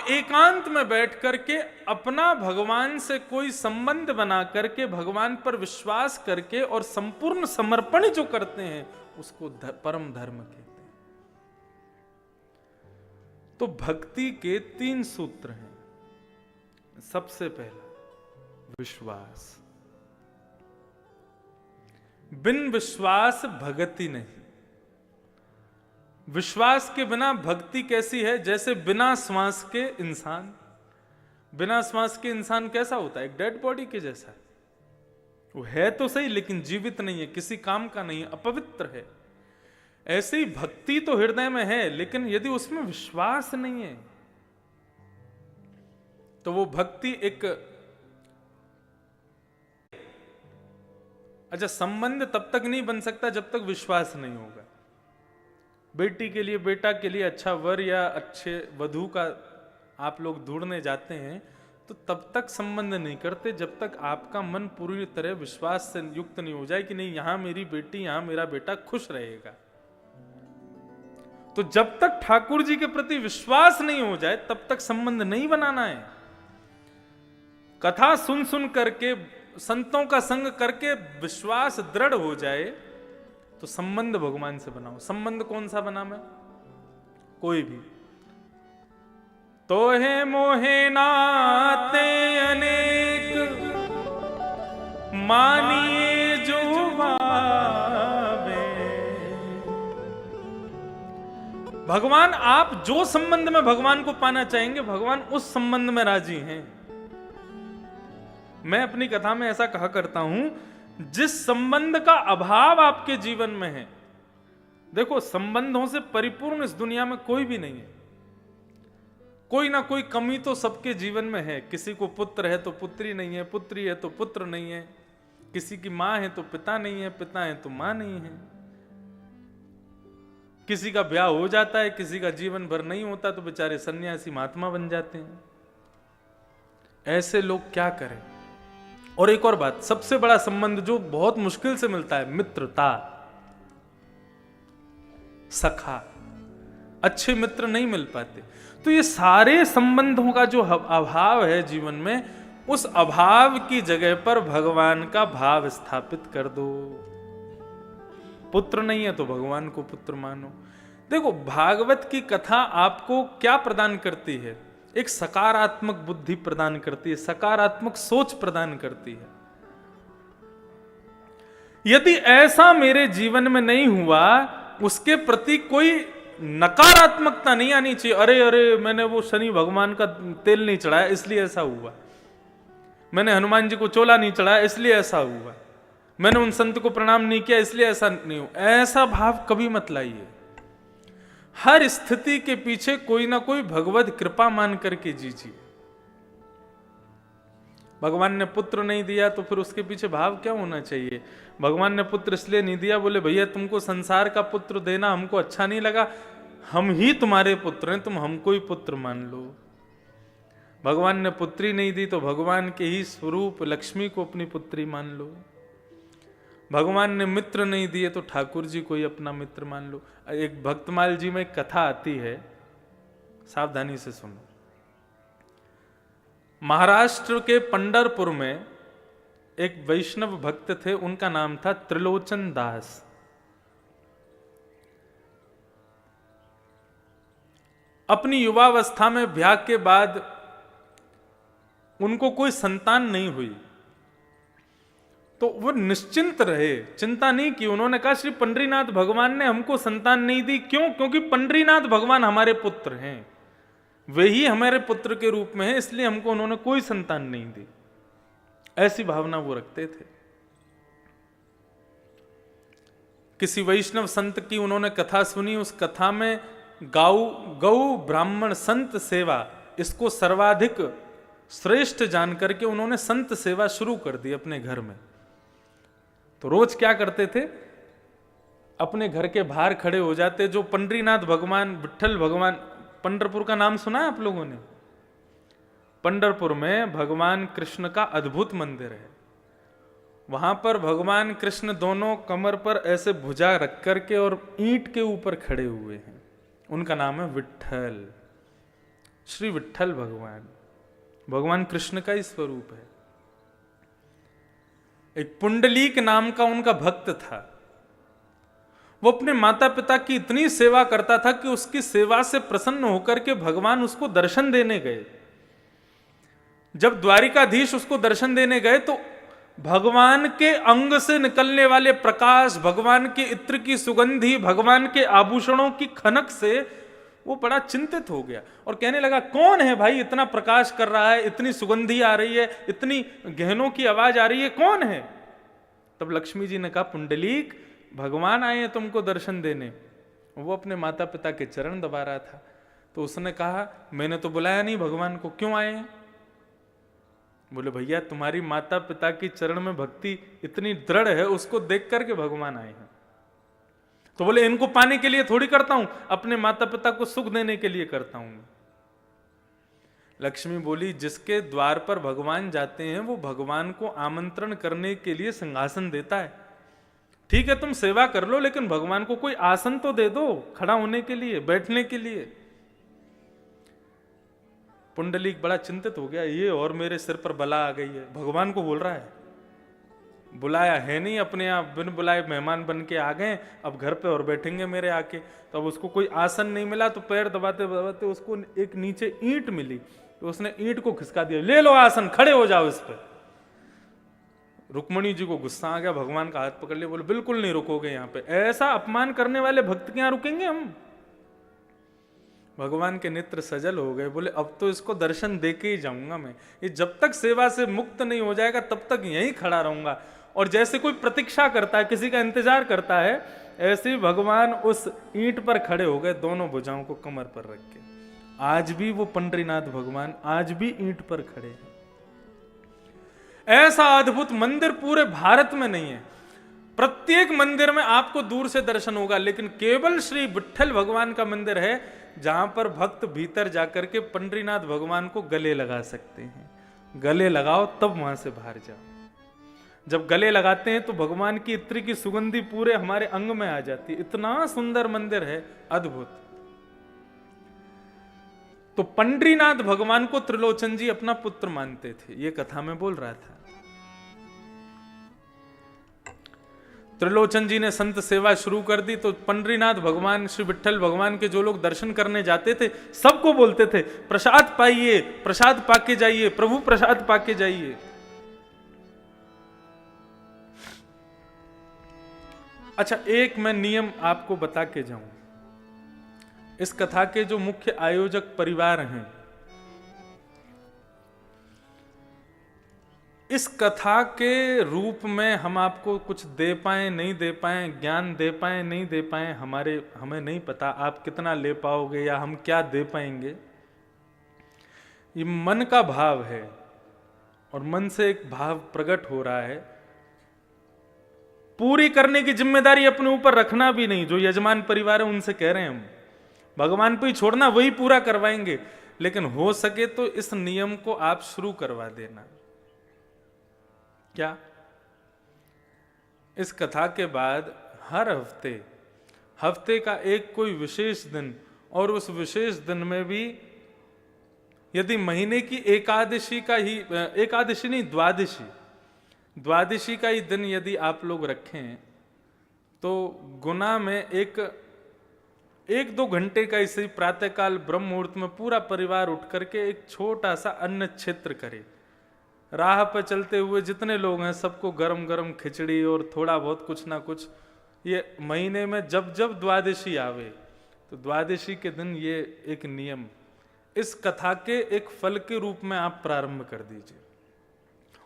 एकांत में बैठ करके अपना भगवान से कोई संबंध बना करके भगवान पर विश्वास करके और संपूर्ण समर्पण जो करते हैं उसको परम धर्म कहते हैं। तो भक्ति के 3 सूत्र हैं। सबसे पहला विश्वास। बिन विश्वास भगति नहीं। विश्वास के बिना भक्ति कैसी है? जैसे बिना श्वास के इंसान। बिना श्वास के इंसान कैसा होता है? एक डेड बॉडी के जैसा। वो है तो सही लेकिन जीवित नहीं है, किसी काम का नहीं है, अपवित्र है। ऐसे ही भक्ति तो हृदय में है लेकिन यदि उसमें विश्वास नहीं है तो वो भक्ति एक अच्छा संबंध तब तक नहीं बन सकता जब तक विश्वास नहीं होगा। बेटी के लिए, बेटा के लिए अच्छा वर या अच्छे वधू का आप लोग ढूंढने जाते हैं तो तब तक संबंध नहीं करते जब तक आपका मन पूरी तरह विश्वास से युक्त नहीं हो जाए कि नहीं यहां मेरी बेटी, यहां मेरा बेटा खुश रहेगा। तो जब तक ठाकुर जी के प्रति विश्वास नहीं हो जाए तब तक संबंध नहीं बनाना है। कथा सुन सुन करके, संतों का संग करके विश्वास दृढ़ हो जाए तो संबंध भगवान से बनाओ। संबंध कौन सा बना? मैं कोई भी। तो है मोहे नाते अनेक मानिए जो भावे। भगवान, आप जो संबंध में भगवान को पाना चाहेंगे भगवान उस संबंध में राजी हैं। मैं अपनी कथा में ऐसा कहा करता हूं, जिस संबंध का अभाव आपके जीवन में है, देखो संबंधों से परिपूर्ण इस दुनिया में कोई भी नहीं है। कोई ना कोई कमी तो सबके जीवन में है। किसी को पुत्र है तो पुत्री नहीं है, पुत्री है तो पुत्र नहीं है, किसी की मां है तो पिता नहीं है, पिता है तो मां नहीं है, किसी का ब्याह हो जाता है, किसी का जीवन भर नहीं होता तो बेचारे सन्यासी महात्मा बन जाते हैं। ऐसे लोग क्या करें? और एक और बात, सबसे बड़ा संबंध जो बहुत मुश्किल से मिलता है, मित्रता, सखा। अच्छे मित्र नहीं मिल पाते। तो ये सारे संबंधों का जो अभाव है जीवन में, उस अभाव की जगह पर भगवान का भाव स्थापित कर दो। पुत्र नहीं है तो भगवान को पुत्र मानो। देखो भागवत की कथा आपको क्या प्रदान करती है? एक सकारात्मक बुद्धि प्रदान करती है, सकारात्मक सोच प्रदान करती है। यदि ऐसा मेरे जीवन में नहीं हुआ, उसके प्रति कोई नकारात्मकता नहीं आनी चाहिए। अरे अरे मैंने वो शनि भगवान का तेल नहीं चढ़ाया इसलिए ऐसा हुआ, मैंने हनुमान जी को चोला नहीं चढ़ाया इसलिए ऐसा हुआ, मैंने उन संत को प्रणाम नहीं किया इसलिए ऐसा नहीं हुआ। ऐसा भाव कभी मत लाइए। हर स्थिति के पीछे कोई ना कोई भगवत कृपा मान करके जीजिए। भगवान ने पुत्र नहीं दिया तो फिर उसके पीछे भाव क्या होना चाहिए? भगवान ने पुत्र इसलिए नहीं दिया, बोले भैया तुमको संसार का पुत्र देना हमको अच्छा नहीं लगा, हम ही तुम्हारे पुत्र हैं, तुम हमको ही पुत्र मान लो। भगवान ने पुत्री नहीं दी तो भगवान के ही स्वरूप लक्ष्मी को अपनी पुत्री मान लो। भगवान ने मित्र नहीं दिए तो ठाकुर जी को ही अपना मित्र मान लो। एक भक्तमाल जी में एक कथा आती है, सावधानी से सुनो। महाराष्ट्र के पंढरपुर में एक वैष्णव भक्त थे, उनका नाम था त्रिलोचन दास। अपनी युवावस्था में ब्याह के बाद उनको कोई संतान नहीं हुई तो वो निश्चिंत रहे, चिंता नहीं की। उन्होंने कहा श्री पंडरीनाथ भगवान ने हमको संतान नहीं दी, क्यों? क्योंकि पंडरीनाथ भगवान हमारे पुत्र हैं, वे ही हमारे पुत्र के रूप में हैं, इसलिए हमको उन्होंने कोई संतान नहीं दी। ऐसी भावना वो रखते थे। किसी वैष्णव संत की उन्होंने कथा सुनी, उस कथा में गौ ब्राह्मण संत सेवा, इसको सर्वाधिक श्रेष्ठ जान करके उन्होंने संत सेवा शुरू कर दी अपने घर में। तो रोज क्या करते थे, अपने घर के बाहर खड़े हो जाते। जो पंडरीनाथ भगवान, विठ्ठल भगवान, पंढरपुर का नाम सुना है आप लोगों ने? पंढरपुर में भगवान कृष्ण का अद्भुत मंदिर है। वहां पर भगवान कृष्ण दोनों कमर पर ऐसे भुजा रख करके और ईंट के ऊपर खड़े हुए हैं। उनका नाम है विठ्ठल। श्री विट्ठल भगवान, भगवान कृष्ण का ही स्वरूप है। एक पुंडलीक नाम का उनका भक्त था। वो अपने माता पिता की इतनी सेवा करता था कि उसकी सेवा से प्रसन्न होकर के भगवान उसको दर्शन देने गए। जब द्वारिकाधीश उसको दर्शन देने गए तो भगवान के अंग से निकलने वाले प्रकाश, भगवान के इत्र की सुगंधी, भगवान के आभूषणों की खनक से वो बड़ा चिंतित हो गया और कहने लगा, कौन है भाई इतना प्रकाश कर रहा है, इतनी सुगंधी आ रही है, इतनी गहनों की आवाज आ रही है, कौन है? तब लक्ष्मी जी ने कहा, पुंडलीक, भगवान आए हैं तुमको दर्शन देने। वो अपने माता पिता के चरण दबा रहा था। तो उसने कहा, मैंने तो बुलाया नहीं भगवान को, क्यों आए हैं? बोले, भैया तुम्हारी माता पिता की चरण में भक्ति इतनी दृढ़ है, उसको देख करके भगवान आए हैं। तो बोले, इनको पाने के लिए थोड़ी करता हूं, अपने माता पिता को सुख देने के लिए करता हूं। लक्ष्मी बोली, जिसके द्वार पर भगवान जाते हैं वो भगवान को आमंत्रण करने के लिए सिंहासन देता है। ठीक है तुम सेवा कर लो, लेकिन भगवान को कोई आसन तो दे दो खड़ा होने के लिए, बैठने के लिए। पुंडलीक बड़ा चिंतित हो गया, ये और मेरे सिर पर बला आ गई है। भगवान को बोल रहा है, बुलाया है नहीं, अपने आप बिन बुलाए मेहमान बन के आ गए, अब घर पे और बैठेंगे मेरे आके। तो अब उसको कोई आसन नहीं मिला तो पैर दबाते दबाते उसको एक नीचे ईंट मिली, तो उसने ईंट को खिसका दिया, ले लो आसन, खड़े हो जाओ इस पर। रुक्मणी जी को गुस्सा आ गया, भगवान का हाथ पकड़ लिया, बोले बिल्कुल नहीं रुकोगे यहाँ पे, ऐसा अपमान करने वाले भक्त के यहाँ रुकेंगे हम? भगवान के नेत्र सजल हो गए, बोले अब तो इसको दर्शन दे के ही जाऊंगा मैं, ये जब तक सेवा से मुक्त नहीं हो जाएगा तब तक यहीं खड़ा रहूंगा। और जैसे कोई प्रतीक्षा करता है, किसी का इंतजार करता है, ऐसे ही भगवान उस ईंट पर खड़े हो गए, दोनों भुजाओं को कमर पर रख के। आज भी वो पंडरीनाथ भगवान आज भी ईंट पर खड़े हैं। ऐसा अद्भुत मंदिर पूरे भारत में नहीं है। प्रत्येक मंदिर में आपको दूर से दर्शन होगा, लेकिन केवल श्री विट्ठल भगवान का मंदिर है जहां पर भक्त भीतर जाकर के पंडरीनाथ भगवान को गले लगा सकते हैं। गले लगाओ तब वहां से बाहर जाओ। जब गले लगाते हैं तो भगवान की इत्र की सुगंधी पूरे हमारे अंग में आ जाती है। इतना सुंदर मंदिर है, अद्भुत। तो पंडरीनाथ भगवान को त्रिलोचन जी अपना पुत्र मानते थे, ये कथा में बोल रहा था। त्रिलोचन जी ने संत सेवा शुरू कर दी तो पंडरीनाथ भगवान, श्री विट्ठल भगवान के जो लोग दर्शन करने जाते थे सबको बोलते थे, प्रसाद पाइए, प्रसाद पाके जाइए, प्रभु प्रसाद पाके जाइए। अच्छा, एक मैं नियम आपको बता के जाऊं। इस कथा के जो मुख्य आयोजक परिवार हैं, इस कथा के रूप में हम आपको कुछ दे पाए नहीं दे पाए, ज्ञान दे पाए नहीं दे पाए, हमें नहीं पता आप कितना ले पाओगे या हम क्या दे पाएंगे। ये मन का भाव है और मन से एक भाव प्रकट हो रहा है। पूरी करने की जिम्मेदारी अपने ऊपर रखना भी नहीं। जो यजमान परिवार है उनसे कह रहे हैं हम, भगवान पे ही छोड़ना, वही पूरा करवाएंगे। लेकिन हो सके तो इस नियम को आप शुरू करवा देना। क्या? इस कथा के बाद हर हफ्ते का एक कोई विशेष दिन, और उस विशेष दिन में भी यदि महीने की एकादशी का ही, एकादशी नहीं, द्वादशी का ही दिन यदि आप लोग रखें तो गुना में एक दो घंटे का इसी प्रातःकाल ब्रह्म मुहूर्त में पूरा परिवार उठ करके एक छोटा सा अन्न क्षेत्र करे। राह पर चलते हुए जितने लोग हैं सबको गरम गरम खिचड़ी और थोड़ा बहुत कुछ ना कुछ, ये महीने में जब जब द्वादशी आवे तो द्वादशी के दिन ये एक नियम इस कथा के एक फल के रूप में आप प्रारंभ कर दीजिए।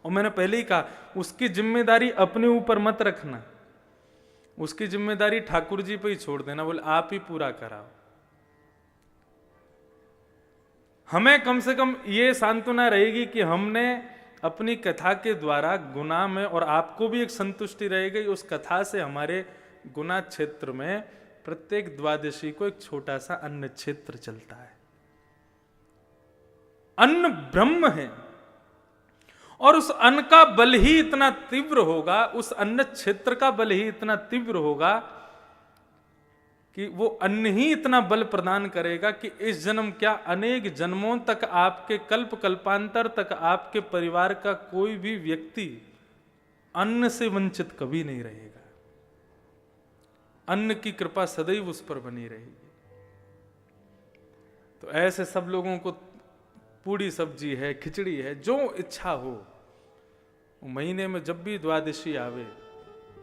और मैंने पहले ही कहा, उसकी जिम्मेदारी अपने ऊपर मत रखना, उसकी जिम्मेदारी ठाकुर जी पे ही छोड़ देना, बोले आप ही पूरा कराओ। हमें कम से कम ये सांत्वना रहेगी कि हमने अपनी कथा के द्वारा गुना में, और आपको भी एक संतुष्टि रहेगी उस कथा से, हमारे गुना क्षेत्र में प्रत्येक द्वादशी को एक छोटा सा अन्न क्षेत्र चलता है। अन्न ब्रह्म है और उस अन्न का बल ही इतना तीव्र होगा, उस अन्न क्षेत्र का बल ही इतना तीव्र होगा कि वो अन्न ही इतना बल प्रदान करेगा कि इस जन्म क्या अनेक जन्मों तक, आपके कल्प कल्पांतर तक आपके परिवार का कोई भी व्यक्ति अन्न से वंचित कभी नहीं रहेगा। अन्न की कृपा सदैव उस पर बनी रहेगी। तो ऐसे सब लोगों को पूड़ी सब्जी है, खिचड़ी है, जो इच्छा हो, महीने में जब भी द्वादशी आवे,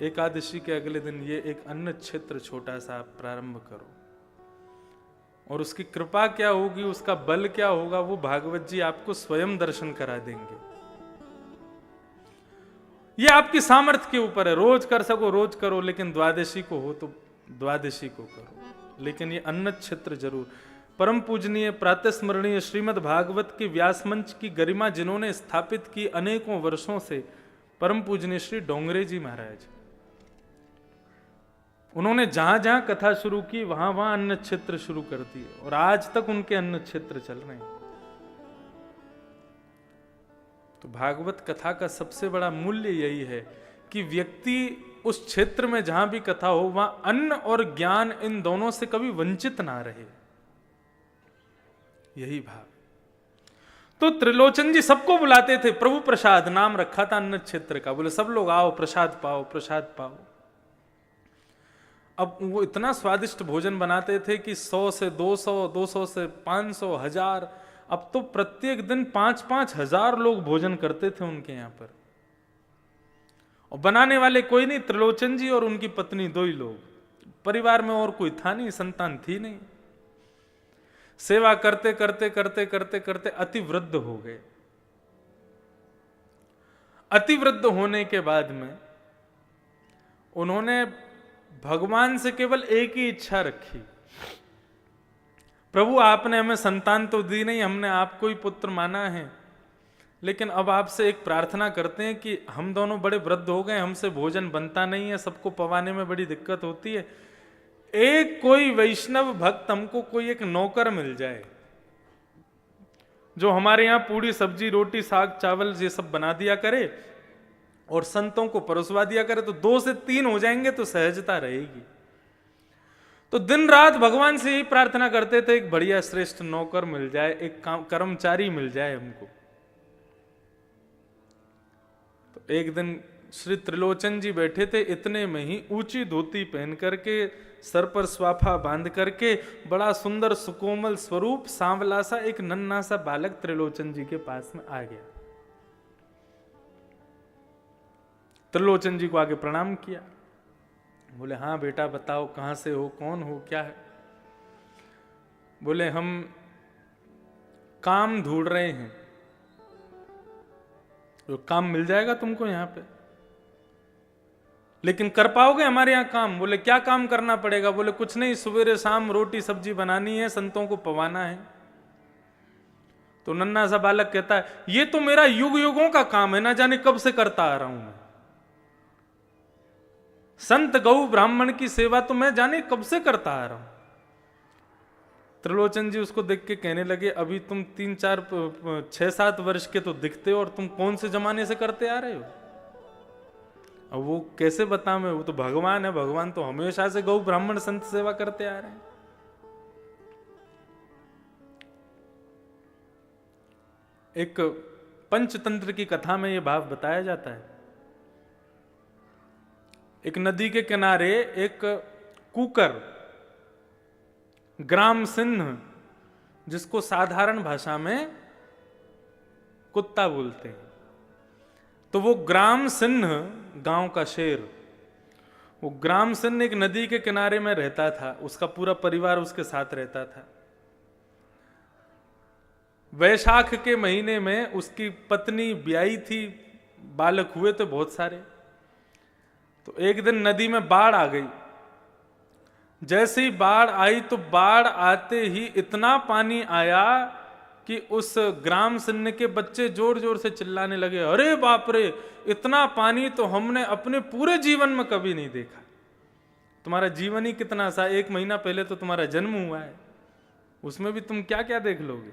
एकादशी के अगले दिन ये एक अन्न क्षेत्र छोटा सा आप प्रारंभ करो, और उसकी कृपा क्या होगी, उसका बल क्या होगा, वो भागवत जी आपको स्वयं दर्शन करा देंगे। ये आपकी सामर्थ्य के ऊपर है, रोज कर सको रोज करो, लेकिन द्वादशी को हो तो द्वादशी को करो, लेकिन ये अन्न क्षेत्र जरूर। परम पूजनीय प्रातस्मरणीय श्रीमद् भागवत के व्यास मंच की गरिमा जिन्होंने स्थापित की अनेकों वर्षों से, परम पूजनीय श्री डोंगरे जी महाराज, उन्होंने जहां जहां कथा शुरू की वहां वहां अन्न क्षेत्र शुरू कर दिए, और आज तक उनके अन्न क्षेत्र चल रहे हैं। तो भागवत कथा का सबसे बड़ा मूल्य यही है कि व्यक्ति उस क्षेत्र में जहां भी कथा हो वहां अन्न और ज्ञान, इन दोनों से कभी वंचित ना रहे, यही भाव। तो त्रिलोचन जी सबको बुलाते थे, प्रभु प्रसाद नाम रखा था अन्न क्षेत्र का, बोले सब लोग आओ प्रसाद पाओ प्रसाद पाओ। अब वो इतना स्वादिष्ट भोजन बनाते थे कि 100 से 200, 200 से 500, 1000, अब तो प्रत्येक दिन 5-5 हजार लोग भोजन करते थे उनके यहां पर। और बनाने वाले कोई नहीं, त्रिलोचन जी और उनकी पत्नी, दो ही लोग, परिवार में और कोई था नहीं, संतान थी नहीं। सेवा करते करते करते करते करते अति वृद्ध हो गए। अति वृद्ध होने के बाद में उन्होंने भगवान से केवल एक ही इच्छा रखी, प्रभु आपने हमें संतान तो दी नहीं, हमने आपको ही पुत्र माना है, लेकिन अब आपसे एक प्रार्थना करते हैं कि हम दोनों बड़े वृद्ध हो गए, हमसे भोजन बनता नहीं है, सबको पवाने में बड़ी दिक्कत होती है, एक कोई वैष्णव भक्त हमको कोई एक नौकर मिल जाए जो हमारे यहां पूड़ी सब्जी रोटी साग चावल ये सब बना दिया करे और संतों को परोसवा दिया करे, तो 2 से 3 हो जाएंगे तो सहजता रहेगी। तो दिन रात भगवान से यही प्रार्थना करते थे, एक बढ़िया श्रेष्ठ नौकर मिल जाए, एक कर्मचारी मिल जाए हमको। तो एक दिन श्री त्रिलोचन जी बैठे थे, इतने में ही ऊंची धोती पहन करके, सर पर स्वाफा बांध करके, बड़ा सुंदर सुकोमल स्वरूप सांवला सा एक नन्हा सा बालक त्रिलोचन जी के पास में आ गया। त्रिलोचन जी को आगे प्रणाम किया, बोले हाँ बेटा बताओ कहां से हो, कौन हो, क्या है। बोले हम काम ढूंढ रहे हैं, तो काम मिल जाएगा तुमको यहां पे, लेकिन कर पाओगे हमारे यहां काम। बोले क्या काम करना पड़ेगा। बोले कुछ नहीं, सवेरे शाम रोटी सब्जी बनानी है, संतों को पवाना है। तो नन्हा सा बालक कहता है ये तो मेरा युग युगों का काम है, ना जाने कब से करता आ रहा हूं मैं, संत गौ ब्राह्मण की सेवा तो मैं जाने कब से करता आ रहा हूं। त्रिलोचन जी उसको देख के कहने लगे अभी तुम 3-4 6-7 वर्ष के तो दिखते हो, और तुम कौन से जमाने से करते आ रहे हो। अब वो कैसे बता मैं, वो तो भगवान है, भगवान तो हमेशा से गौ ब्राह्मण संत सेवा करते आ रहे हैं। एक पंचतंत्र की कथा में यह भाव बताया जाता है। एक नदी के किनारे एक कुकर, ग्राम सिंह, जिसको साधारण भाषा में कुत्ता बोलते हैं, तो वो ग्राम सिंह गांव का शेर, वो ग्राम सिंह एक नदी के किनारे में रहता था, उसका पूरा परिवार उसके साथ रहता था। वैशाख के महीने में उसकी पत्नी ब्याई थी, बालक हुए थे बहुत सारे। तो एक दिन नदी में बाढ़ आ गई। जैसे ही बाढ़ आई तो बाढ़ आते ही इतना पानी आया कि उस ग्राम सिंह के बच्चे जोर जोर से चिल्लाने लगे, अरे बाप रे, इतना पानी तो हमने अपने पूरे जीवन में कभी नहीं देखा। तुम्हारा जीवन ही कितना सा, 1 महीना पहले तो तुम्हारा जन्म हुआ है, उसमें भी तुम क्या क्या देख लोगे।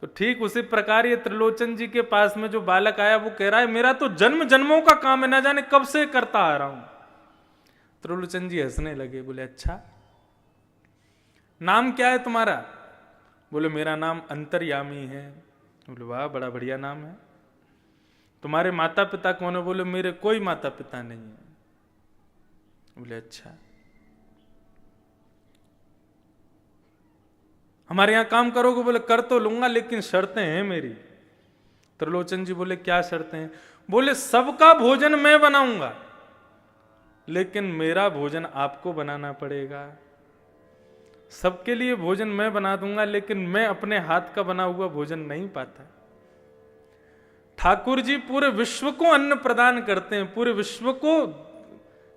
तो ठीक उसी प्रकार ये त्रिलोचन जी के पास में जो बालक आया वो कह रहा है मेरा तो जन्म जन्मों का काम है, ना जाने कब से करता आ रहा हूं। त्रिलोचन जी हंसने लगे, बोले अच्छा नाम क्या है तुम्हारा? बोले मेरा नाम अंतर्यामी है। बोले वाह, बड़ा बढ़िया नाम है। तुम्हारे माता पिता कौन है? बोले मेरे कोई माता पिता नहीं है। बोले अच्छा, हमारे यहां काम करोगे? बोले कर तो लूंगा, लेकिन शर्तें हैं मेरी। त्रिलोचन जी बोले क्या शर्तें हैं? बोले सबका भोजन मैं बनाऊंगा, लेकिन मेरा भोजन आपको बनाना पड़ेगा। सबके लिए भोजन मैं बना दूंगा, लेकिन मैं अपने हाथ का बना हुआ भोजन नहीं पाता। ठाकुर जी पूरे विश्व को अन्न प्रदान करते हैं, पूरे विश्व को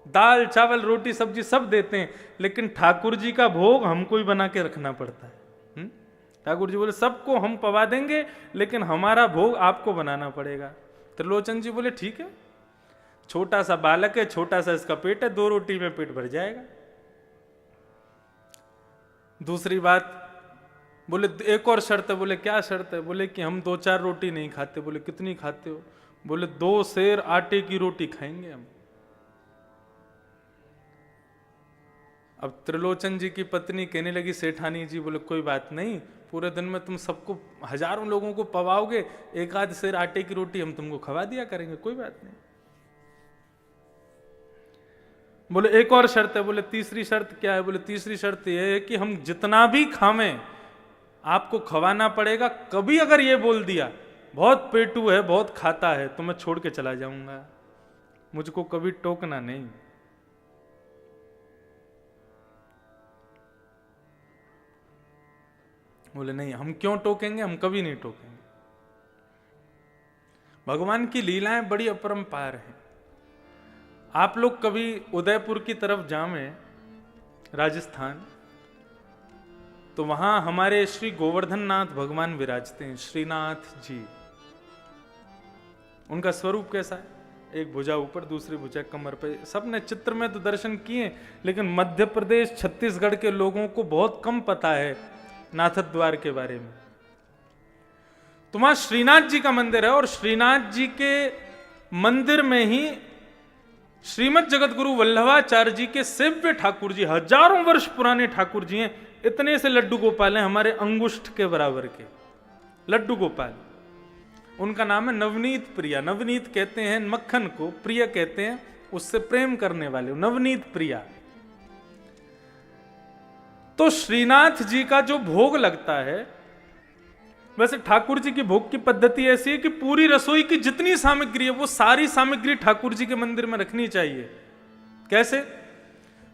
दाल चावल रोटी सब्जी सब देते हैं, लेकिन ठाकुर जी का भोग हमको ही बना के रखना पड़ता है। ठाकुर जी बोले सबको हम पवा देंगे, लेकिन हमारा भोग आपको बनाना पड़ेगा। त्रिलोचन जी बोले ठीक है, छोटा सा बालक है, छोटा सा इसका पेट है, 2 रोटी में पेट भर जाएगा। दूसरी बात, बोले एक और शर्त है। बोले क्या शर्त है? बोले कि हम 2-4 रोटी नहीं खाते। बोले कितनी खाते हो? बोले 2 सेर आटे की रोटी खाएंगे हम। अब त्रिलोचन जी की पत्नी कहने लगी सेठानी जी, बोले कोई बात नहीं, पूरे दिन में तुम सबको हजारों लोगों को पवाओगे, 1-8 सेर आटे की रोटी हम तुमको खवा दिया करेंगे, कोई बात नहीं। बोले एक और शर्त है। बोले तीसरी शर्त क्या है? बोले तीसरी शर्त यह है कि हम जितना भी खावें आपको खवाना पड़ेगा। कभी अगर ये बोल दिया बहुत पेटू है, बहुत खाता है, तो मैं छोड़ के चला जाऊंगा, मुझको कभी टोकना नहीं। बोले नहीं, हम क्यों टोकेंगे, हम कभी नहीं टोकेंगे। भगवान की लीलाएं बड़ी अपरंपार हैं। आप लोग कभी उदयपुर की तरफ जावें, राजस्थान, तो वहां हमारे श्री गोवर्धन नाथ भगवान विराजते हैं, श्रीनाथ जी। उनका स्वरूप कैसा है? एक भुजा ऊपर, दूसरी भुजा कमर पे। सबने चित्र में तो दर्शन किए, लेकिन मध्य प्रदेश छत्तीसगढ़ के लोगों को बहुत कम पता है नाथद्वार के बारे में। तो वहां श्रीनाथ जी का मंदिर है, और श्रीनाथ जी के मंदिर में ही श्रीमद जगत गुरु वल्लभाचार्य जी के सेव्य ठाकुर जी, हजारों वर्ष पुराने ठाकुर जी हैं। इतने से लड्डू गोपाल हैं, हमारे अंगुष्ठ के बराबर के लड्डू गोपाल। उनका नाम है नवनीत प्रिया। नवनीत कहते हैं मक्खन को, प्रिय कहते हैं उससे प्रेम करने वाले, नवनीत प्रिया। तो श्रीनाथ जी का जो भोग लगता है, वैसे ठाकुर जी की भोग की पद्धति ऐसी है कि पूरी रसोई की जितनी सामग्री है वो सारी सामग्री ठाकुर जी के मंदिर में रखनी चाहिए। कैसे?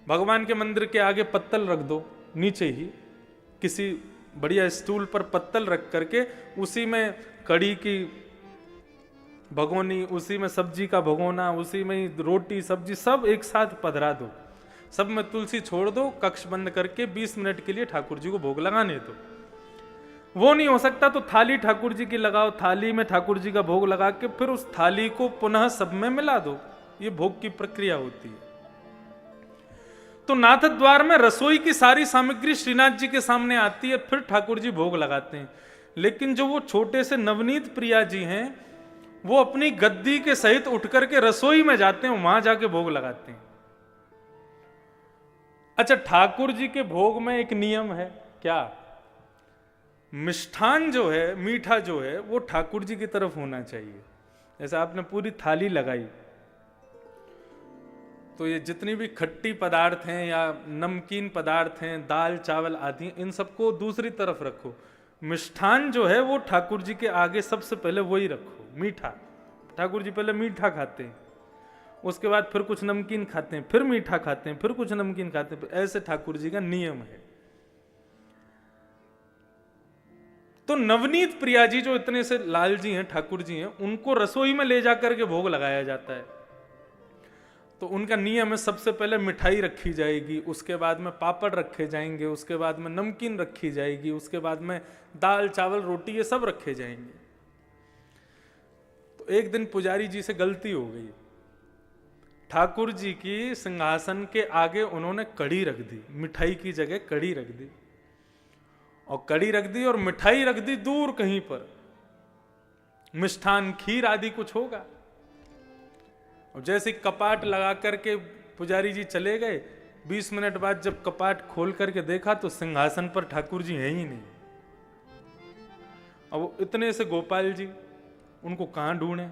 भगवान के मंदिर के आगे पत्तल रख दो, नीचे ही किसी बढ़िया स्टूल पर पत्तल रख करके उसी में कड़ी की भगोनी, उसी में सब्जी का भगोना, उसी में ही रोटी सब्जी सब एक साथ पधरा दो, सब में तुलसी छोड़ दो, कक्ष बंद करके 20 मिनट के लिए ठाकुर जी को भोग लगाने दो। वो नहीं हो सकता तो थाली ठाकुर जी की लगाओ, थाली में ठाकुर जी का भोग लगा के फिर उस थाली को पुनः सब में मिला दो। ये भोग की प्रक्रिया होती है। तो नाथ द्वार में रसोई की सारी सामग्री श्रीनाथ जी के सामने आती है, फिर ठाकुर जी भोग लगाते हैं। लेकिन जो वो छोटे से नवनीत प्रिया जी हैं, वो अपनी गद्दी के सहित उठ करके रसोई में जाते हैं, वहां जाके भोग लगाते हैं। अच्छा, ठाकुर जी के भोग में एक नियम है क्या? मिष्ठान जो है, मीठा जो है, वो ठाकुर जी की तरफ होना चाहिए। जैसे आपने पूरी थाली लगाई, तो ये जितनी भी खट्टी पदार्थ हैं या नमकीन पदार्थ हैं, दाल चावल आदि, इन सबको दूसरी तरफ रखो। मिष्ठान जो है वो ठाकुर जी के आगे सबसे पहले वही रखो। मीठा, ठाकुर जी पहले मीठा खाते हैं, उसके बाद फिर कुछ नमकीन खाते हैं, फिर मीठा खाते हैं, फिर कुछ नमकीन खाते हैं। ऐसे ठाकुर जी का नियम है। तो नवनीत प्रिया जी जो इतने से लाल जी हैं, ठाकुर जी हैं, उनको रसोई में ले जाकर के भोग लगाया जाता है। तो उनका नियम है सबसे पहले मिठाई रखी जाएगी, उसके बाद में पापड़ रखे जाएंगे, उसके बाद में नमकीन रखी जाएगी, उसके बाद में दाल चावल रोटी ये सब रखे जाएंगे। तो एक दिन पुजारी जी से गलती हो गई, ठाकुर जी की सिंहासन के आगे उन्होंने कड़ी रख दी, मिठाई की जगह कड़ी रख दी, और कड़ी रख दी और मिठाई रख दी दूर कहीं पर, मिष्ठान खीर आदि कुछ होगा। और जैसे कपाट लगा करके पुजारी जी चले गए, 20 मिनट बाद जब कपाट खोल करके देखा तो सिंहासन पर ठाकुर जी हैं ही नहीं। अब इतने से गोपाल जी, उनको कहां ढूंढे?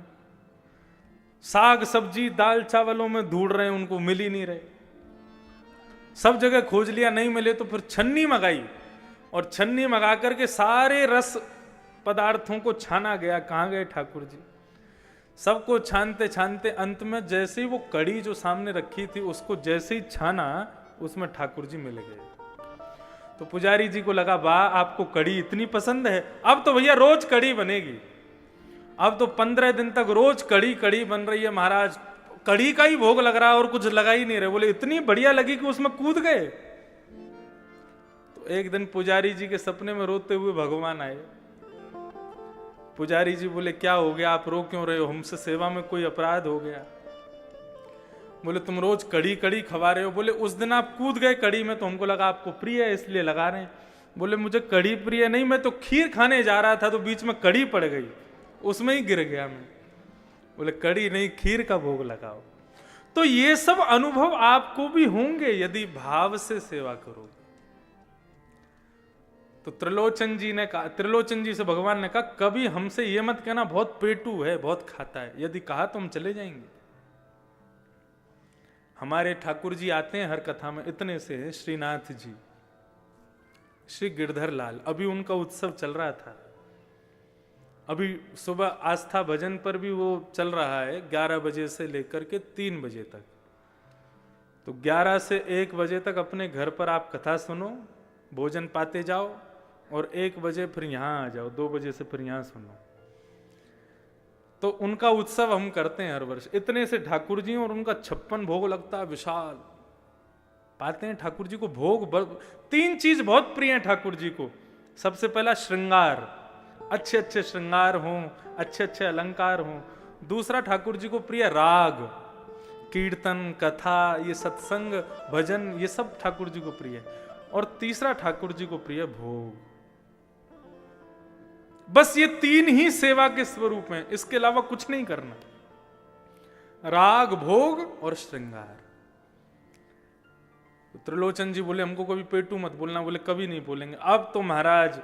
साग सब्जी दाल चावलों में ढूंढ रहे हैं, उनको मिल ही नहीं रहे। सब जगह खोज लिया, नहीं मिले तो फिर छन्नी मंगाई, और छन्नी मंगा करके सारे रस पदार्थों को छाना गया। कहां गए ठाकुर जी? सबको छानते छानते अंत में जैसे ही वो कड़ी जो सामने रखी थी उसको जैसे ही छाना, उसमें ठाकुर जी मिल गए। तो पुजारी जी को लगा, वाह आपको कड़ी इतनी पसंद है, अब तो भैया रोज कड़ी बनेगी। अब तो 15 दिन तक रोज कड़ी कड़ी बन रही है महाराज, कड़ी का ही भोग लग रहा है और कुछ लगा ही नहीं रहे। बोले इतनी बढ़िया लगी कि उसमें कूद गए। तो एक दिन पुजारी जी के सपने में रोते हुए भगवान आए। पुजारी जी बोले, क्या हो गया, आप रो क्यों रहे हो? हमसे सेवा में कोई अपराध हो गया? बोले, तुम रोज कड़ी कड़ी खवा रहे हो। बोले, उस दिन आप कूद गए कड़ी में तो हमको लगा आपको प्रिय है इसलिए लगा रहे हैं। बोले, मुझे कड़ी प्रिय नहीं, मैं तो खीर खाने जा रहा था तो बीच में कड़ी पड़ गई, उसमें ही गिर गया मैं। बोले, कड़ी नहीं खीर का भोग लगाओ। तो ये सब अनुभव आपको भी होंगे यदि भाव से सेवा करोगे। तो त्रिलोचन जी ने कहा, त्रिलोचन जी से भगवान ने कहा, कभी हमसे ये मत कहना बहुत पेटू है, बहुत खाता है। यदि कहा तो हम चले जाएंगे। हमारे ठाकुर जी आते हैं हर कथा में। इतने से श्रीनाथ जी, श्री गिरधर लाल, अभी उनका उत्सव चल रहा था। अभी सुबह आस्था भजन पर भी वो चल रहा है 11 बजे से लेकर के 3 बजे तक। तो 11 से 1 बजे तक अपने घर पर आप कथा सुनो, भोजन पाते जाओ, और 1 बजे फिर यहां आ जाओ, 2 बजे से फिर यहां सुनो। तो उनका उत्सव हम करते हैं हर वर्ष। इतने से ठाकुर जी और उनका 56 भोग लगता है, विशाल पाते हैं ठाकुर जी को भोग। 3 चीज बहुत प्रिय है ठाकुर जी को। सबसे पहला श्रृंगार, अच्छे अच्छे श्रृंगार हों, अच्छे अच्छे अलंकार हों। दूसरा ठाकुर जी को प्रिय राग, कीर्तन कथा, ये सत्संग भजन, ये सब ठाकुर जी को प्रिय है। और तीसरा ठाकुर जी को प्रिय भोग। बस ये 3 ही सेवा के स्वरूप हैं, इसके अलावा कुछ नहीं करना। राग, भोग और श्रृंगार। तो त्रिलोचन जी बोले, हमको कभी पेटू मत बोलना। बोले, कभी नहीं बोलेंगे। अब तो महाराज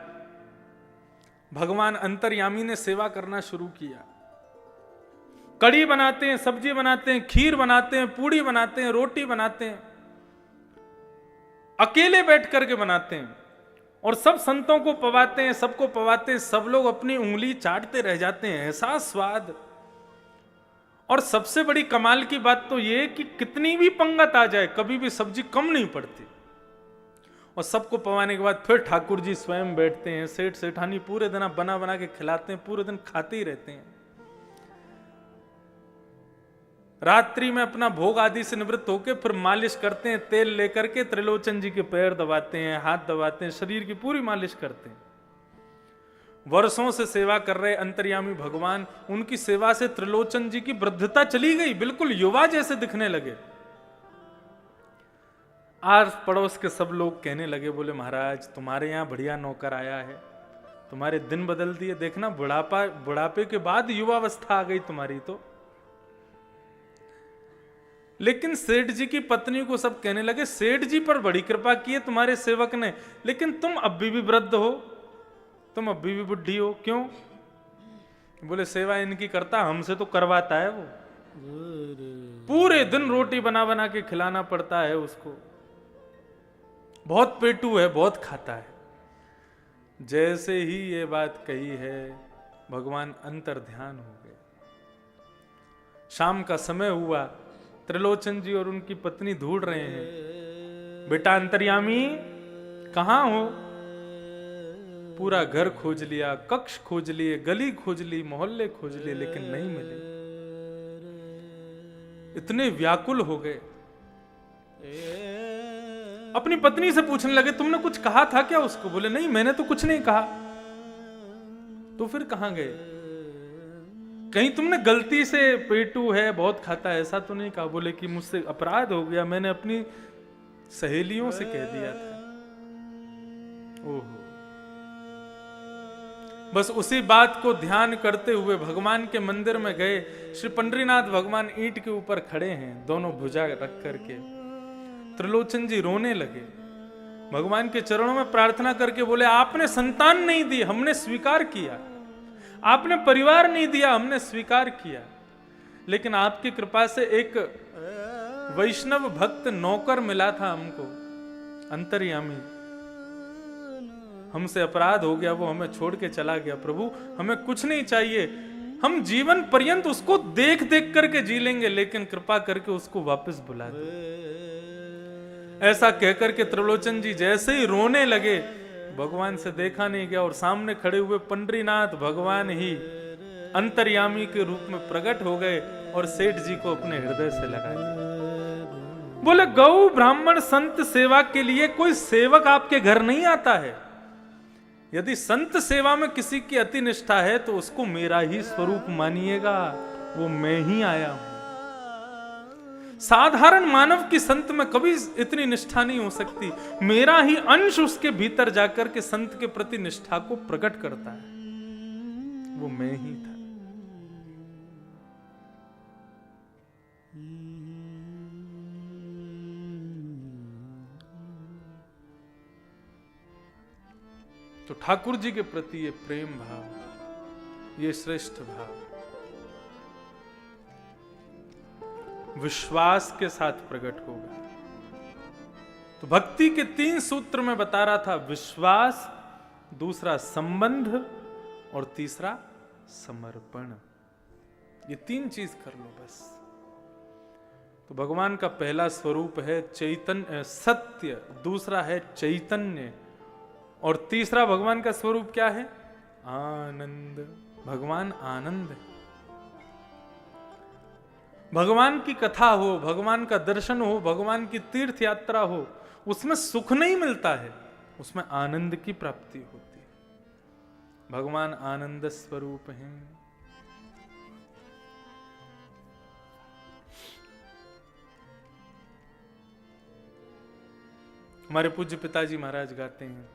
भगवान अंतर्यामी ने सेवा करना शुरू किया। कड़ी बनाते हैं, सब्जी बनाते हैं, खीर बनाते हैं, पूड़ी बनाते हैं, रोटी बनाते हैं, अकेले बैठ करके बनाते हैं, और सब संतों को पवाते हैं, सबको पवाते हैं। सब लोग अपनी उंगली चाटते रह जाते हैं, ऐसा स्वाद। और सबसे बड़ी कमाल की बात तो यह कि कितनी भी पंगत आ जाए, कभी भी सब्जी कम नहीं पड़ती। और सबको पवाने के बाद फिर ठाकुर जी स्वयं बैठते हैं। सेठ सेठानी पूरे दिन बना बना के खिलाते हैं, पूरे दिन खाते ही रहते हैं। रात्रि में अपना भोग आदि से निवृत्त होकर फिर मालिश करते हैं, तेल लेकर के त्रिलोचन जी के पैर दबाते हैं, हाथ दबाते हैं, शरीर की पूरी मालिश करते हैं। वर्षों से सेवा कर रहे अंतर्यामी भगवान, उनकी सेवा से त्रिलोचन जी की वृद्धता चली गई, बिल्कुल युवा जैसे दिखने लगे। आस पड़ोस के सब लोग कहने लगे, बोले, महाराज तुम्हारे यहाँ बढ़िया नौकर आया है, तुम्हारे दिन बदल दिए। देखना बुढ़ापे के बाद युवावस्था आ गई तुम्हारी तो। लेकिन सेठ जी की पत्नी को सब कहने लगे, सेठ जी पर बड़ी कृपा की है तुम्हारे सेवक ने, लेकिन तुम अभी भी वृद्ध हो, तुम अभी भी बुढ़ी हो। क्यों? बोले, सेवा इनकी करता, हमसे तो करवाता है वो। पूरे दिन रोटी बना बना के खिलाना पड़ता है उसको। बहुत पेटू है, बहुत खाता है। जैसे ही ये बात कही है, भगवान अंतर ध्यान हो गए। शाम का समय हुआ, त्रिलोचन जी और उनकी पत्नी ढूंढ रहे हैं, बेटा अंतर्यामी कहां हो? पूरा घर खोज लिया, कक्ष खोज लिए, गली खोज ली, मोहल्ले खोज लिए, लेकिन नहीं मिले। इतने व्याकुल हो गए। अपनी पत्नी से पूछने लगे, तुमने कुछ कहा था क्या उसको? बोले, नहीं मैंने तो कुछ नहीं कहा। तो फिर कहां गए? कहीं तुमने गलती से पेटू है, बहुत खाता है, ऐसा तो नहीं कहा? बोले कि मुझसे अपराध हो गया, मैंने अपनी सहेलियों से कह दिया था। ओहो। बस उसी बात को ध्यान करते हुए भगवान के मंदिर में गए। श्री पंडरीनाथ भगवान ईंट के ऊपर खड़े हैं, दोनों भुजा रख करके। त्रिलोचन जी रोने लगे, भगवान के चरणों में प्रार्थना करके बोले, आपने संतान नहीं दी, हमने स्वीकार किया, आपने परिवार नहीं दिया, हमने स्वीकार किया, लेकिन आपकी कृपा से एक वैष्णव भक्त नौकर मिला था हमको, अंतर्यामी, हमसे अपराध हो गया, वो हमें छोड़ के चला गया। प्रभु हमें कुछ नहीं चाहिए, हम जीवन पर्यंत उसको देख देख करके जी लेंगे, लेकिन कृपा करके उसको वापस बुला दो। ऐसा कहकर के त्रिलोचन जी जैसे ही रोने लगे, भगवान से देखा नहीं गया और सामने खड़े हुए पंडरीनाथ भगवान ही अंतर्यामी के रूप में प्रकट हो गए और सेठ जी को अपने हृदय से लगा दिया। बोले, गौ ब्राह्मण संत सेवा के लिए कोई सेवक आपके घर नहीं आता है। यदि संत सेवा में किसी की अति निष्ठा है तो उसको मेरा ही स्वरूप मानिएगा, वो मैं ही आया हूं। साधारण मानव की संत में कभी इतनी निष्ठा नहीं हो सकती, मेरा ही अंश उसके भीतर जाकर के संत के प्रति निष्ठा को प्रकट करता है, वो मैं ही था। तो ठाकुर जी के प्रति ये प्रेम भाव, ये श्रेष्ठ भाव विश्वास के साथ प्रकट होगा। तो भक्ति के 3 सूत्र में बता रहा था, विश्वास, दूसरा संबंध और तीसरा समर्पण। ये 3 चीज कर लो बस। तो भगवान का पहला स्वरूप है चैतन्य सत्य, दूसरा है चैतन्य और तीसरा भगवान का स्वरूप क्या है? आनंद। भगवान आनंद है। भगवान की कथा हो, भगवान का दर्शन हो, भगवान की तीर्थ यात्रा हो, उसमें सुख नहीं मिलता है, उसमें आनंद की प्राप्ति होती है। भगवान आनंद स्वरूप हैं। हमारे पूज्य पिताजी महाराज गाते हैं,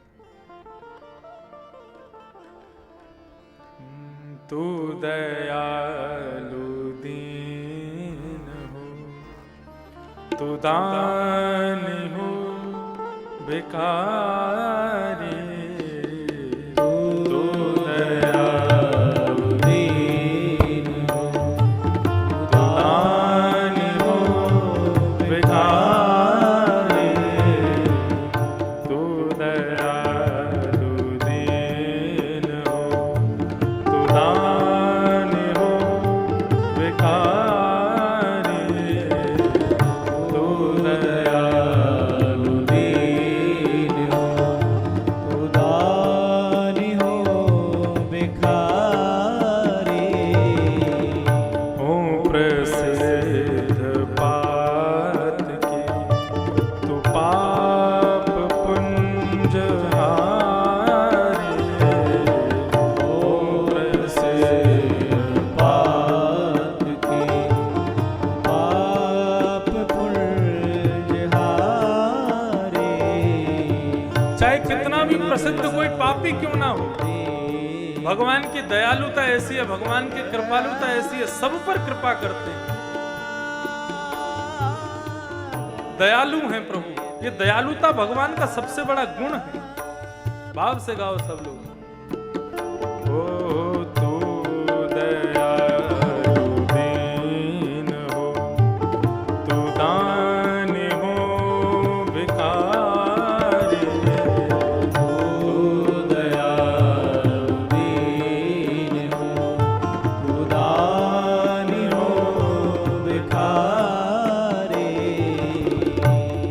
तू दयालु दीन हो, तू दान हो भिखारी, तू दयालु दीन हो, तू दान हो भिखारी, तू दयालु दीन हो, तू दान हो भिखारी, तू दयालु दीन हो, तू दान हो भिखारी। हो प्रसिद्ध पात की तू पाप पुंज हारी, हो प्रसिद्ध पात की पाप पुंज हारी। चाहे कितना भी प्रसिद्ध कोई पापी क्यों ना हो, भगवान की दयालुता ऐसी है, भगवान की कृपालुता ऐसी है, सब पर कृपा करते हैं। दयालु हैं प्रभु। ये दयालुता भगवान का सबसे बड़ा गुण है। भाव से गाओ सब लोग। ओ तू दयालु दीन हो, तू दान हो भिखारी, तू दयालु दीन हो, तू दान हो भिखारी।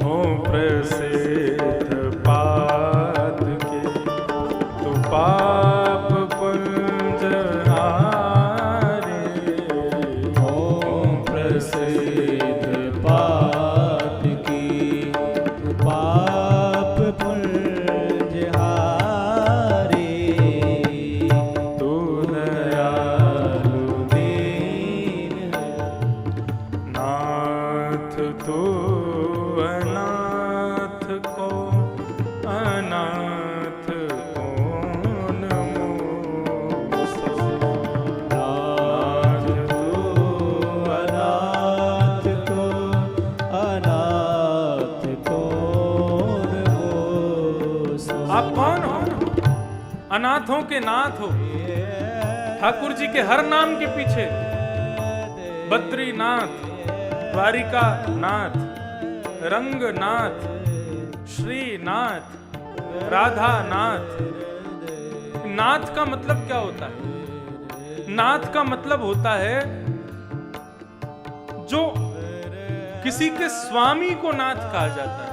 हो प्रसिद्ध पात के तू पाप पुंज हारे, हो प्रसिद्ध पात की तू पाप पुंज हारे, तू दयालु दीन नाथ, तू अनाथ को अनाथ कौन मोसो, अनाथों के नाथ हो। ठाकुर जी के हर नाम के पीछे बद्रीनाथ, द्वारिका नाथ, रंगनाथ, श्रीनाथ, राधा नाथ। नाथ का मतलब क्या होता है? नाथ का मतलब होता है जो किसी के स्वामी को नाथ कहा जाता है।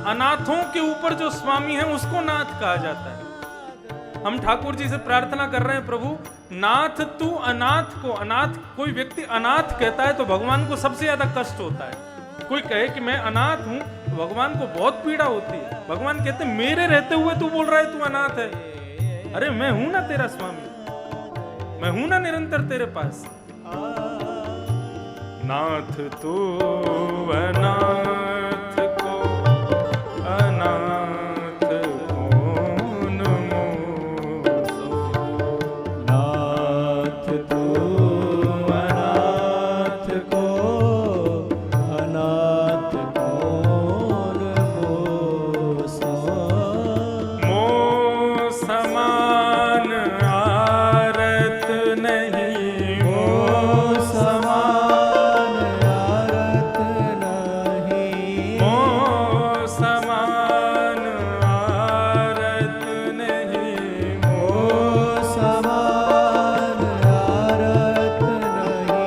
अनाथों के ऊपर जो स्वामी है उसको नाथ कहा जाता है। हम ठाकुर जी से प्रार्थना कर रहे हैं, प्रभु नाथ तू अनाथ को, अनाथ कोई व्यक्ति अनाथ कहता है तो भगवान को सबसे ज्यादा कष्ट होता है। कोई कहे कि मैं अनाथ हूं तो भगवान को बहुत पीड़ा होती है। भगवान कहते मेरे रहते हुए तू बोल रहा है तू अनाथ है। अरे मैं हूं ना तेरा स्वामी, मैं हूं ना निरंतर तेरे पास। नाथ तू अनाथ को अनाथ कौन मोसो। नाथ तू अनाथ को अनाथ कौन मोसो। मोह समान आरत नहीं, मोह समान आरत नहीं, मोह समान आरत नहीं, मोह समान आरत नहीं।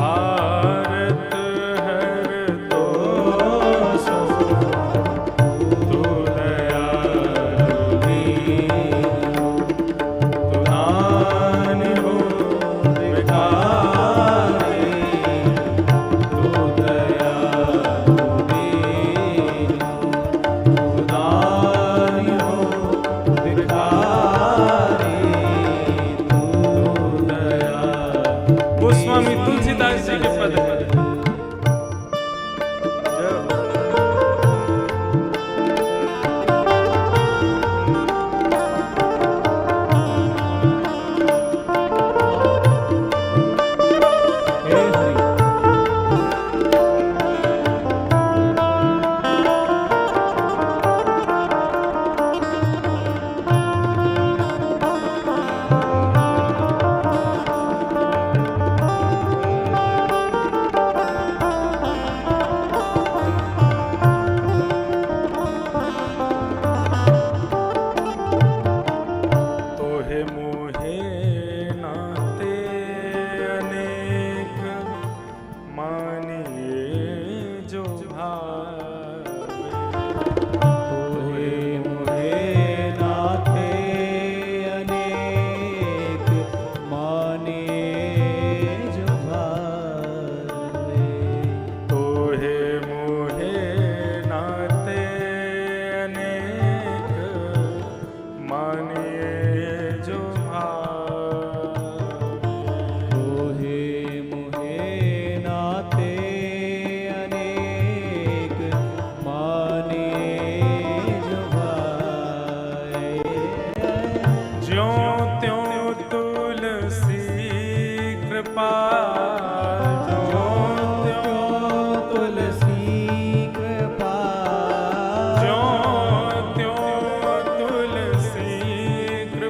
आरत हर तो सो तू दयालु दीनो, तू दान हो भिखारी, तू दयालु दीनो, तू दान हो भिखारी, तू दयालु। गोस्वामी तुलसीदास जी के पद है। हे हरि। तोहे मोहे नाते अनेक मानिए जो भावे। तोहे मोहे नाते अनेक मानिए जो भावे। तोहे मोहे नाते अनेक मानिए जो भावे। तोहे मोहे नाते अनेक मानिए जो भाए। ज्यों त्यों तुलसी कृपा, ज्यों त्यों तुलसी कृपा, ज्यों त्यों तुलसी कृपा,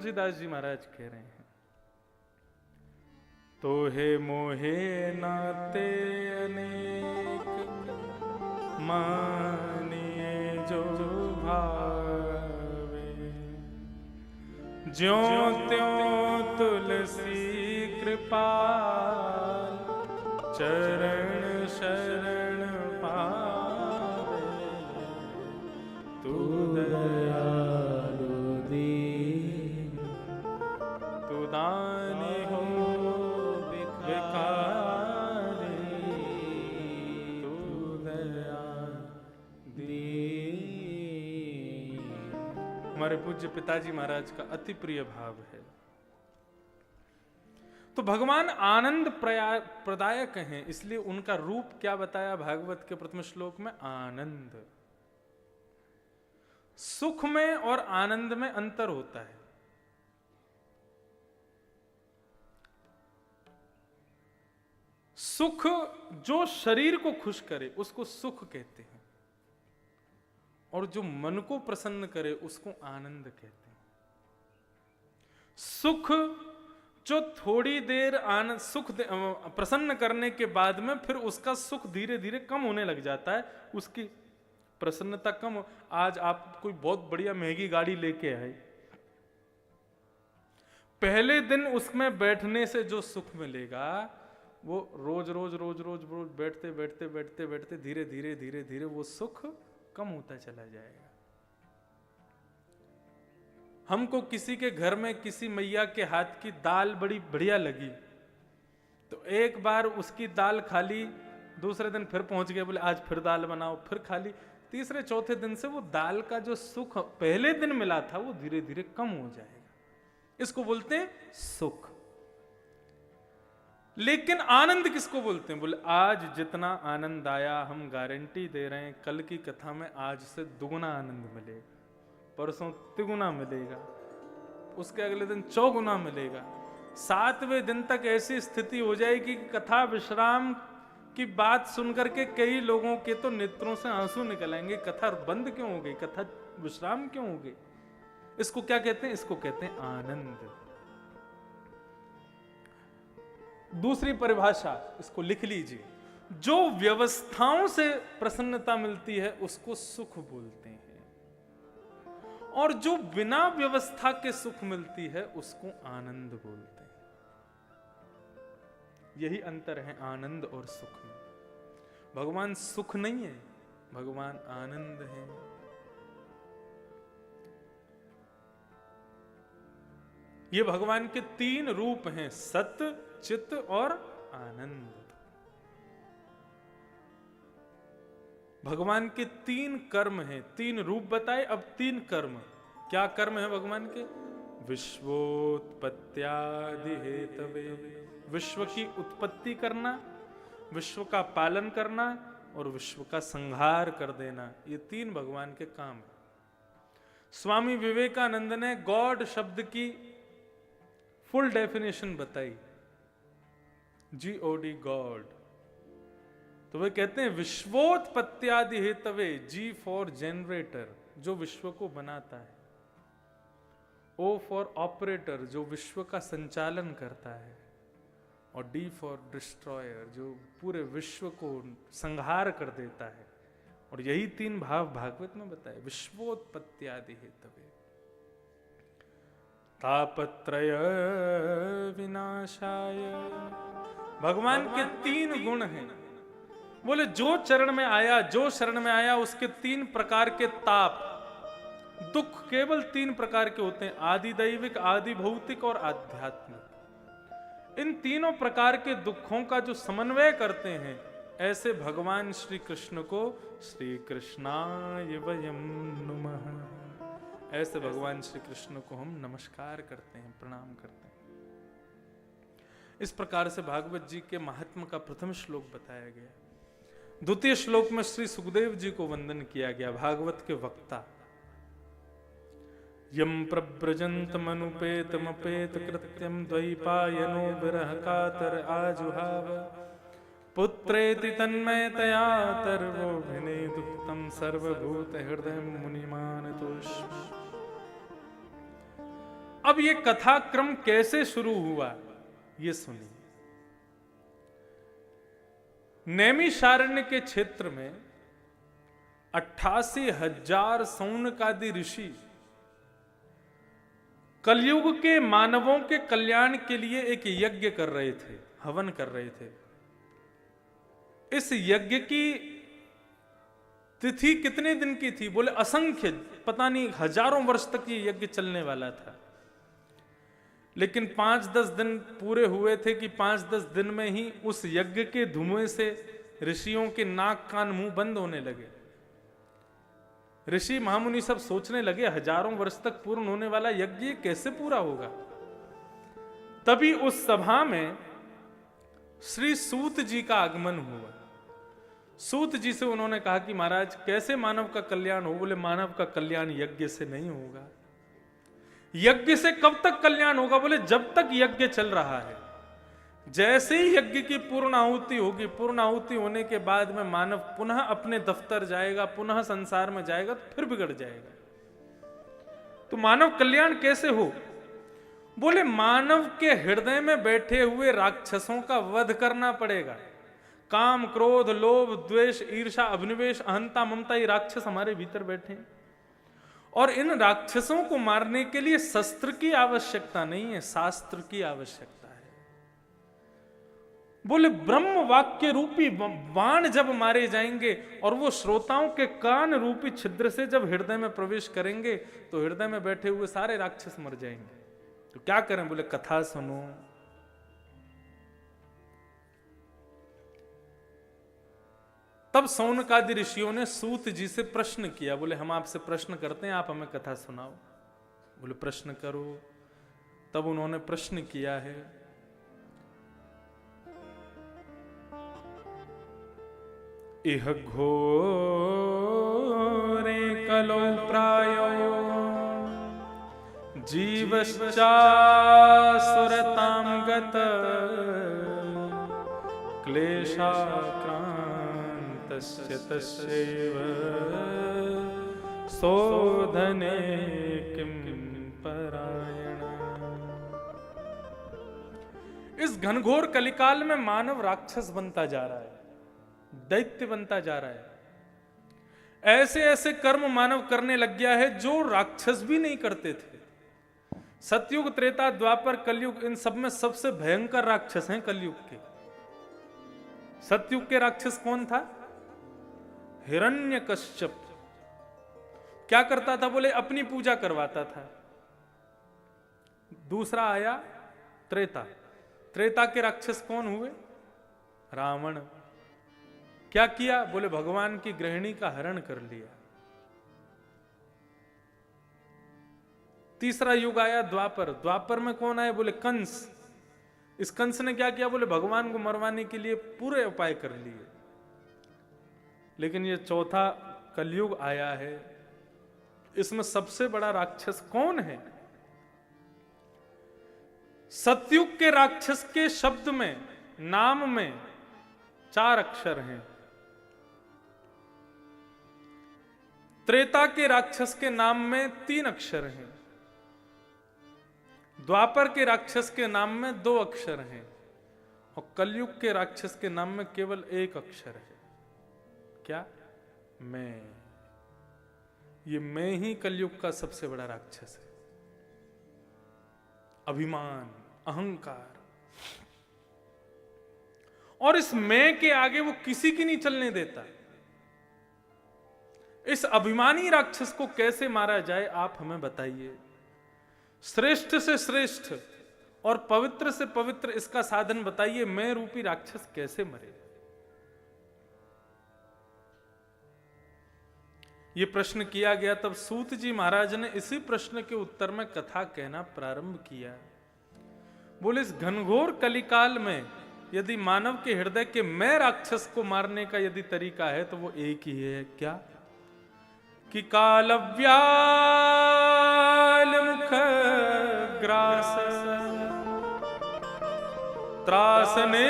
तुलसीदास जी महाराज कह रहे हैं, तो हे मोहे नाते अनेक मानिए जो भावे, ज्यों त्यों तुलसी कृपाल चरण शरण पावे, तू दयालु दीन तू दानी हो भिखारी, तू दया दीन। हमारे पूज्य पिताजी महाराज का अति प्रिय भाव है। तो भगवान आनंद प्रदायक हैं, इसलिए उनका रूप क्या बताया भागवत के प्रथम श्लोक में? आनंद। सुख में और आनंद में अंतर होता है। सुख जो शरीर को खुश करे उसको सुख कहते हैं, और जो मन को प्रसन्न करे उसको आनंद कहते हैं। सुख जो थोड़ी देर आनंद सुख प्रसन्न करने के बाद में फिर उसका सुख धीरे धीरे कम होने लग जाता है, उसकी प्रसन्नता कम। आज आप कोई बहुत बढ़िया महंगी गाड़ी लेके आए, पहले दिन उसमें बैठने से जो सुख मिलेगा वो रोज रोज रोज रोज रोज बैठते बैठते बैठते बैठते धीरे धीरे धीरे धीरे वो सुख कम होता चला जाएगा। हमको किसी के घर में किसी मैया के हाथ की दाल बड़ी बढ़िया लगी, तो एक बार उसकी दाल खा ली, दूसरे दिन फिर पहुंच गए, बोले आज फिर दाल बनाओ, फिर खा ली। तीसरे चौथे दिन से वो दाल का जो सुख पहले दिन मिला था वो धीरे धीरे कम हो जाएगा। इसको बोलते हैं सुख। लेकिन आनंद किसको बोलते हैं? बोले आज जितना आनंद आया हम गारंटी दे रहे हैं कल की कथा में आज से दुगुना आनंद मिलेगा, परसों तिगुना मिलेगा, उसके अगले दिन चौगुना मिलेगा। 7वें दिन तक ऐसी स्थिति हो जाएगी कि कथा विश्राम की बात सुनकर के कई लोगों के तो नेत्रों से आंसू निकल आएंगे। कथा बंद क्यों हो गई, कथा विश्राम क्यों हो गई? इसको क्या कहते हैं? इसको कहते हैं आनंद। दूसरी परिभाषा इसको लिख लीजिए, जो व्यवस्थाओं से प्रसन्नता मिलती है उसको सुख बोलते हैं, और जो बिना व्यवस्था के सुख मिलती है उसको आनंद बोलते हैं। यही अंतर है आनंद और सुख में। भगवान सुख नहीं है, भगवान आनंद है। ये भगवान के 3 रूप हैं, सत्य, चित्त और आनंद। भगवान के 3 कर्म हैं, 3 रूप बताए, अब 3 कर्म। क्या कर्म है भगवान के? विश्वोत्पत्त्यादि हेतवे, विश्व की उत्पत्ति करना, विश्व का पालन करना और विश्व का संहार कर देना, ये 3 भगवान के काम हैं। स्वामी विवेकानंद ने गॉड शब्द की फुल डेफिनेशन बताई, GOD गॉड। तो वे कहते हैं विश्वोत्पत्त्यादि हेतवे, G फॉर जनरेटर, जो विश्व को बनाता है, O फॉर ऑपरेटर, जो विश्व का संचालन करता है, और D फॉर डिस्ट्रॉयर, जो पूरे विश्व को संहार कर देता है। और यही 3 भाव भागवत में बताए, विश्वोत्पत्त्यादि हेतवे, तापत्रय विनाशाय। भगवान के 3 गुण हैं। बोले जो चरण में आया, जो शरण में आया, उसके 3 प्रकार के ताप, दुख केवल 3 प्रकार के होते हैं, आदि दैविक, आदि भौतिक और आध्यात्मिक। इन तीनों प्रकार के दुखों का जो समन्वय करते हैं, ऐसे भगवान श्री कृष्ण को श्री कृष्णाय वयं नमः, ऐसे भगवान श्री कृष्ण को हम नमस्कार करते हैं, प्रणाम करते हैं। इस प्रकार से भागवत जी के महात्म का प्रथम श्लोक बताया गया। द्वितीय श्लोक में श्री सुखदेव जी को वंदन किया गया, भागवत के वक्ता। यम प्रव्रजन्तमनुपेतमपेत कृत्यम द्वैपायनो विरह कातर आजुहाव, पुत्रेति तन्मयतया तर्वोऽभिनेदुक्तं सर्वभूत हृदय मुनिमानतोऽस्मि। अब ये कथाक्रम कैसे शुरू हुआ ये सुनिए। नैमिषारण्य के क्षेत्र में 88,000 सौनकादि ऋषि कलयुग के मानवों के कल्याण के लिए एक यज्ञ कर रहे थे, हवन कर रहे थे। इस यज्ञ की तिथि कितने दिन की थी? बोले असंख्य, पता नहीं हजारों वर्ष तक ये यज्ञ चलने वाला था। लेकिन 5-10 दिन पूरे हुए थे कि 5-10 दिन में ही उस यज्ञ के धुएं से ऋषियों के नाक कान मुंह बंद होने लगे। ऋषि महामुनि सब सोचने लगे हजारों वर्ष तक पूर्ण होने वाला यज्ञ कैसे पूरा होगा। तभी उस सभा में श्री सूत जी का आगमन हुआ। सूत जी से उन्होंने कहा कि महाराज कैसे मानव का कल्याण हो? बोले मानव का कल्याण यज्ञ से नहीं होगा। यज्ञ से कब तक कल्याण होगा? बोले जब तक यज्ञ चल रहा है। जैसे ही यज्ञ की पूर्ण आहुति होगी, पूर्ण आहुति होने के बाद में मानव पुनः अपने दफ्तर जाएगा, पुनः संसार में जाएगा तो फिर बिगड़ जाएगा। तो मानव कल्याण कैसे हो? बोले मानव के हृदय में बैठे हुए राक्षसों का वध करना पड़ेगा। काम, क्रोध, लोभ, द्वेष, ईर्ष्या, अभिनिवेश, अहंता, ममता, ये राक्षस हमारे भीतर बैठे हैं। और इन राक्षसों को मारने के लिए शस्त्र की आवश्यकता नहीं है, शास्त्र की आवश्यकता है। बोले ब्रह्म वाक्य रूपी बाण जब मारे जाएंगे और वो श्रोताओं के कान रूपी छिद्र से जब हृदय में प्रवेश करेंगे तो हृदय में बैठे हुए सारे राक्षस मर जाएंगे। तो क्या करें? बोले कथा सुनो। तब सौनकादि ऋषियों ने सूत जी से प्रश्न किया। बोले हम आपसे प्रश्न करते हैं, आप हमें कथा सुनाओ। बोले प्रश्न करो। तब उन्होंने प्रश्न किया है। इह घोरे कलो प्रायो जीवश्चासुरतां गत क्लेशाक्रान्तस्य तस्यैव शोधने किं परायण। इस घनघोर कलिकाल में मानव राक्षस बनता जा रहा है, दैत्य बनता जा रहा है। ऐसे ऐसे कर्म मानव करने लग गया है जो राक्षस भी नहीं करते थे। सतयुग, त्रेता, द्वापर, कलयुग, इन सब में सबसे भयंकर राक्षस हैं कलयुग के। सतयुग के राक्षस कौन था? हिरण्यकश्यप। क्या करता था? बोले अपनी पूजा करवाता था। दूसरा आया त्रेता। त्रेता के राक्षस कौन हुए? रावण। क्या किया? बोले भगवान की गृहिणी का हरण कर लिया। तीसरा युग आया द्वापर। द्वापर में कौन आए? बोले कंस। इस कंस ने क्या किया? बोले भगवान को मरवाने के लिए पूरे उपाय कर लिए। लेकिन ये चौथा कलयुग आया है। इसमें सबसे बड़ा राक्षस कौन है? सतयुग के राक्षस के शब्द में, नाम में 4 अक्षर हैं। त्रेता के राक्षस के नाम में 3 अक्षर हैं। द्वापर के राक्षस के नाम में 2 अक्षर हैं। और कलयुग के राक्षस के नाम में केवल 1 अक्षर है। क्या? मैं। ये मैं ही कलयुग का सबसे बड़ा राक्षस है। अभिमान, अहंकार। और इस मैं के आगे वो किसी की नहीं चलने देता। इस अभिमानी राक्षस को कैसे मारा जाए आप हमें बताइए। श्रेष्ठ से श्रेष्ठ और पवित्र से पवित्र इसका साधन बताइए। मैं रूपी राक्षस कैसे मरे? यह प्रश्न किया गया। तब सूत जी महाराज ने इसी प्रश्न के उत्तर में कथा कहना प्रारंभ किया। बोले इस घनघोर कलिकाल में यदि मानव के हृदय के मैं राक्षस को मारने का यदि तरीका है तो वो एक ही है। क्या? कि कालव्याल मुख ग्रास त्रासने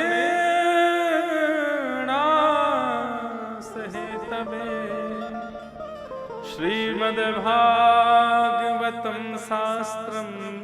हेतवे श्रीमद्भागवतम शास्त्रम